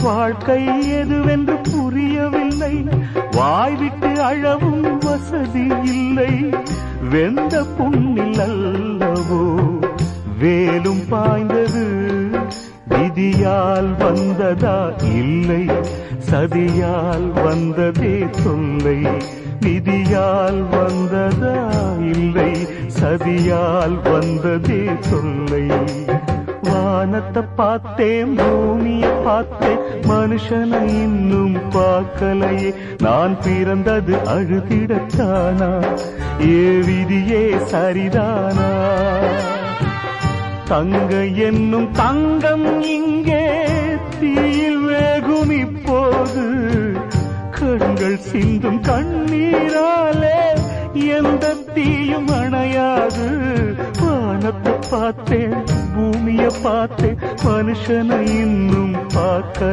வாழ்க்கை எதுவென்று புரியவில்லை, வாய்விட்டு அழவும் வசதி இல்லை. வெந்த புண்ணில் அல்லவோ வேலும் பாய்ந்தது, விதியால் வந்ததா இல்லை, சதியால் வந்ததே தொல்லை. விதியால் வந்ததா இல்லை, சதியால் வந்ததே தொல்லை. வானத்தை பார்த்தேன், பூமியை பார்த்தேன், மனுஷனை இன்னும் பார்க்கலையே. நான் பிறந்தது அழுதிடத்தானா, ஏ விதியே சரிதானா? தங்க என்னும் தங்கம் இங்கே தீயில் வேகும் இப்போது, கண்கள் சிந்தும் கண்ணீராலே எந்த தீயும் அணையாது. வானத்தை பார்த்தேன், பூமியை பார்த்தேன், மனுஷனை இன்னும் பார்க்க